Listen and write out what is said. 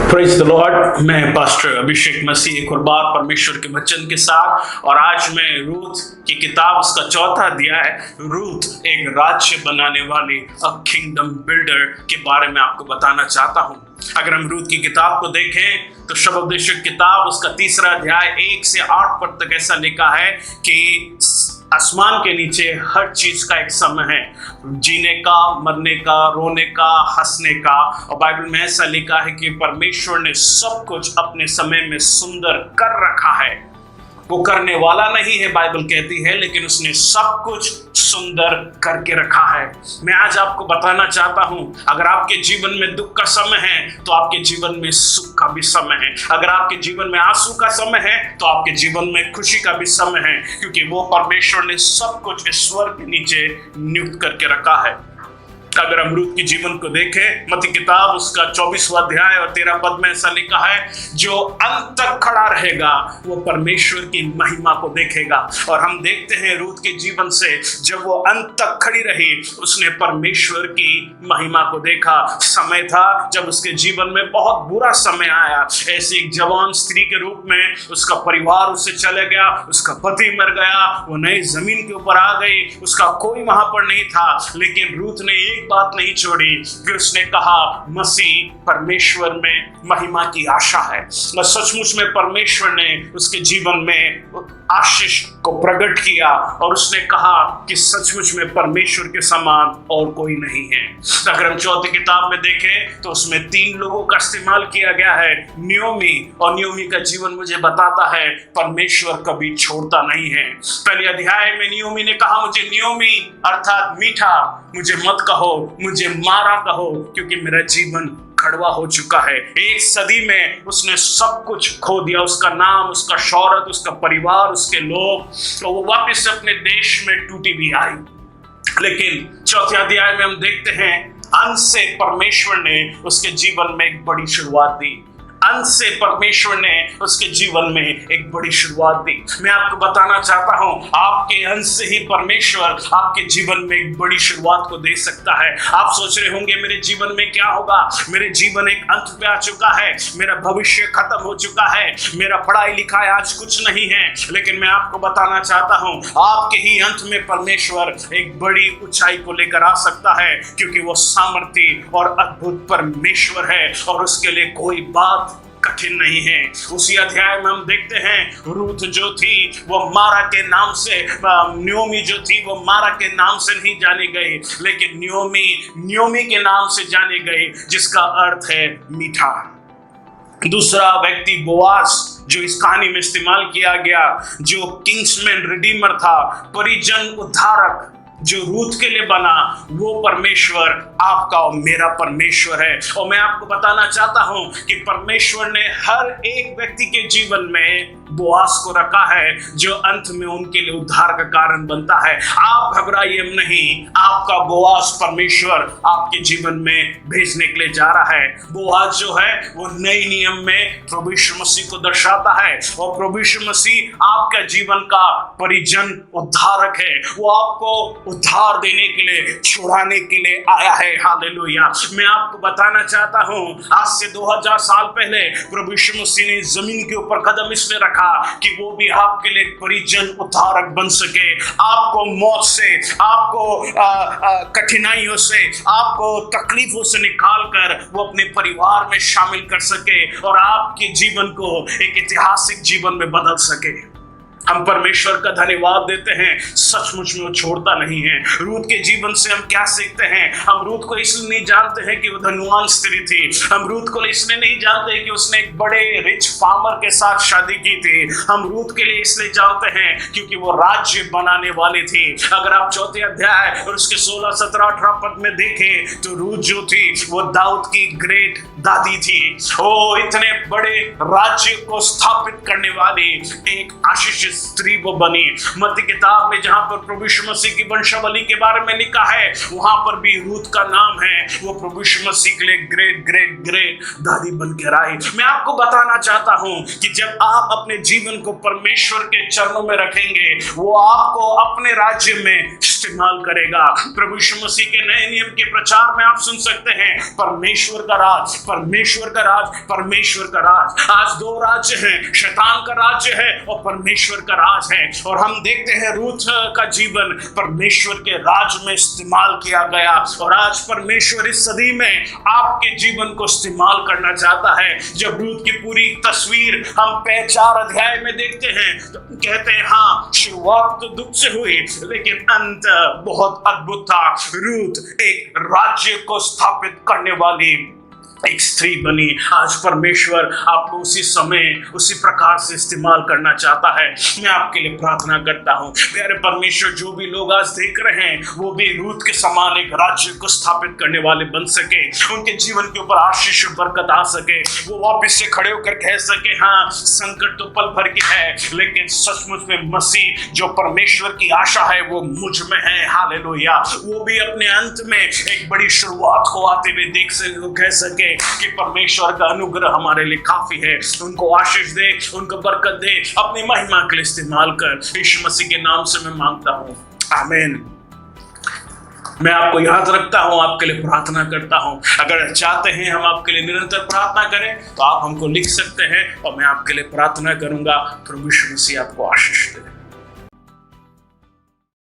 Praise the Lord. मैं pastor अभिषेक मसीह एक और बार परमेश्वर के वचन के साथ, और आज मैं रूथ की किताब उसका चौथा अध्याय है, रूथ एक राज्य बनाने वाली, अ किंगडम बिल्डर के बारे में आपको बताना चाहता हूं। अगर हम रूथ की किताब को देखें तो शब्दोपदेशक किताब उसका तीसरा अध्याय 1 से 8 पद तक ऐसा लिखा है कि आसमान के नीचे हर चीज का एक समय है, जीने का, मरने का, रोने का, हंसने का। और बाइबल में ऐसा लिखा है कि परमेश्वर ने सब कुछ अपने समय में सुंदर कर रखा है। वो करने वाला नहीं है, बाइबल कहती है, लेकिन उसने सब कुछ सुंदर करके रखा है। मैं आज आपको बताना चाहता हूं, अगर आपके जीवन में दुख का समय है तो आपके जीवन में सुख का भी समय है। अगर आपके जीवन में आंसू का समय है तो आपके जीवन में खुशी का भी समय है, क्योंकि वो परमेश्वर ने सब कुछ ईश्वर के नीचे नियुक्त करके रखा है। अगर हम रूथ के जीवन को देखें, मत्ती किताब उसका 24वां अध्याय और 13 पद में ऐसा लिखा है, जो अंत तक खड़ा रहेगा वो परमेश्वर की महिमा को देखेगा। और हम देखते हैं रूथ के जीवन से, जब वो अंत तक खड़ी रही उसने परमेश्वर की महिमा को देखा। समय था जब उसके जीवन में बहुत बुरा समय आया, ऐसी एक जवान स्त्री के रूप में उसका परिवार उससे चले गया, उसका पति मर गया, वो नई जमीन के ऊपर आ गई, उसका कोई वहां पर नहीं था। लेकिन रूथ ने एक बात नहीं छोड़ी कि उसने कहा, मसीह परमेश्वर में महिमा की आशा है। और सचमुच में परमेश्वर ने उसके जीवन में आशीष को प्रकट किया और उसने कहा कि सचमुच में परमेश्वर के समान और कोई नहीं है। अगर हम चौथी किताब में देखें तो उसमें 3 लोगों का इस्तेमाल किया गया है, नियोमी। और नियोमी का जीवन मुझे बताता है परमेश्वर कभी छोड़ता नहीं है। पहले अध्याय में नियोमी ने कहा, मुझे नियोमी अर्थात मीठा मुझे मत कहो, मुझे मारा कहो, क्योंकि मेरा जीवन कड़वा हो चुका है। 1 सदी में उसने सब कुछ खो दिया, उसका नाम, उसका शौहरत, उसका परिवार, उसके लोग। तो वो वापस से अपने देश में टूटी भी आई। लेकिन चौथे अध्याय में हम देखते हैं, अंत से परमेश्वर ने उसके जीवन में एक बड़ी शुरुआत दी। अंत से परमेश्वर ने उसके जीवन में एक बड़ी शुरुआत दी। मैं आपको बताना चाहता हूं, आपके अंत से ही परमेश्वर आपके जीवन में एक बड़ी शुरुआत को दे सकता है। आप सोच रहे होंगे मेरे जीवन में क्या होगा, मेरे जीवन एक अंत पे आ चुका है, मेरा भविष्य खत्म हो चुका है, मेरा पढ़ाई लिखाई आज कुछ नहीं है। लेकिन मैं आपको बताना चाहता हूं, आपके ही अंत में परमेश्वर एक बड़ी ऊंचाई को लेकर आ सकता है, क्योंकि वो सामर्थी और अद्भुत परमेश्वर है और उसके लिए कोई बात कठिन नहीं है। उसी अध्याय में हम देखते हैं, रूथ जो थी वो मारा के नाम से, नियोमी जो थी वो मारा के नाम से नहीं जानी गई, लेकिन नियोमी के नाम से जानी गई, जिसका अर्थ है मीठा। दूसरा व्यक्ति बोआज, जो इस कहानी में इस्तेमाल किया गया, जो किंग्समैन रिडीमर था, परिजन उद्धारक, जो रूथ के लिए बना, वो परमेश्वर आपका और मेरा परमेश्वर है। और मैं आपको बताना चाहता हूं कि परमेश्वर ने हर एक व्यक्ति के जीवन में बोआज को रखा है, जो अंत में उनके लिए उद्धार का कारण बनता है। आप घबराइए नहीं, आपका बोआज परमेश्वर आपके जीवन में भेजने के लिए जा रहा है। बोआज जो है वो नए नियम में प्रभु यीशु मसीह को दर्शाता है, और प्रभु यीशु मसीह आपका जीवन का परिजन उद्धारक है। वो आपको उद्धार देने के लिए, छुड़ाने के लिए आया है। हालेलुया। मैं आपको बताना चाहता हूं, आज से 2000 साल पहले प्रभु यीशु मसीह ने जमीन के ऊपर कदम इसलिए रखा कि वो भी आपके लिए परिजन उद्धारक बन सके। आपको मौत से, आपको कठिनाइयों से, आपको तकलीफों से निकाल कर वो अपने परिवार में शामिल कर सके और आपके जीवन को एक ऐतिहासिक जीवन में बदल सके। हम परमेश्वर का धन्यवाद देते हैं, सचमुच में वो छोड़ता नहीं है। रूथ के जीवन से हम क्या सीखते हैं? हम रूथ को इसलिए नहीं जानते हैं कि वो धनवान स्त्री थी। हम रूथ को इसलिए नहीं जानते कि उसने एक बड़े रिच फार्मर के साथ शादी की थी। हम रूथ के लिए इसलिए जानते हैं क्योंकि वो राज्य बनाने वाली थी। अगर आप चौथे अध्याय और उसके 16, 17, 18 पद में देखें तो रूथ जो थी वो दाऊद की ग्रेट दादी थी। ओ इतने बड़े राज्य को स्थापित करने वाली एक आशीषित स्त्री वो बनी। मत्ती किताब में जहां पर प्रभु यीशु मसीह की वंशावली के बारे में लिखा है, वहां पर भी रूथ का नाम है। वो प्रभु यीशु मसीह के लिए ग्रेट ग्रेट ग्रेट दादी बनकर आई। मैं आपको बताना चाहता हूं कि जब आप अपने जीवन को परमेश्वर के चरणों में रखेंगे, वो आपको अपने राज्य में इस्तेमाल करेगा। प्रभु यीशु मसीह के नए नियम के प्रचार में आप सुन सकते हैं परमेश्वर का राज, परमेश्वर का राज, परमेश्वर का राज। आज दो राज्य हैं, शैतान का राज्य है और परमेश्वर का राज है। और हम देखते हैं रूथ का जीवन परमेश्वर के राज में इस्तेमाल किया गया। और आज परमेश्वर इस सदी में आपके जीवन को इस्तेमाल करना चाहता है। जब रूथ की पूरी तस्वीर हम 4 अध्याय में देखते हैं तो कहते हैं हाँ, शुरुआत तो दुख से हुई लेकिन अंत बहुत अद्भुत था। रूथ एक राज्य को स्थापित करने वाली एक स्त्री बनी। आज परमेश्वर आपको उसी समय उसी प्रकार से इस्तेमाल करना चाहता है। मैं आपके लिए प्रार्थना करता हूँ प्यारे परमेश्वर, जो भी लोग आज देख रहे हैं वो भी रूथ के समान एक राज्य को स्थापित करने वाले बन सके, उनके जीवन के ऊपर आशीष और बरकत आ सके, वो वापस से खड़े होकर कह सके हाँ, संकट तो पल भर की है लेकिन सचमुच में मसीह जो परमेश्वर की आशा है वो मुझ में है। हालेलुया। वो भी अपने अंत में एक बड़ी शुरुआत को आते हुए देख सके, वो कह सके कि परमेश्वर का अनुग्रह हमारे लिए काफी है। उनको आशीष दे, उनको बरकत दे, अपनी महिमा के लिए इस्तेमाल कर। यीशु मसीह के नाम से मैं मांगता हूँ, आमीन। मैं आपको याद रखता हूँ, आपके लिए प्रार्थना करता हूँ। अगर चाहते हैं हम आपके लिए निरंतर प्रार्थना करें तो आप हमको लिख सकते हैं और मैं आपके लिए प्रार्थना करूंगा। प्रभु यीशु मसीह आपको आशीष दे।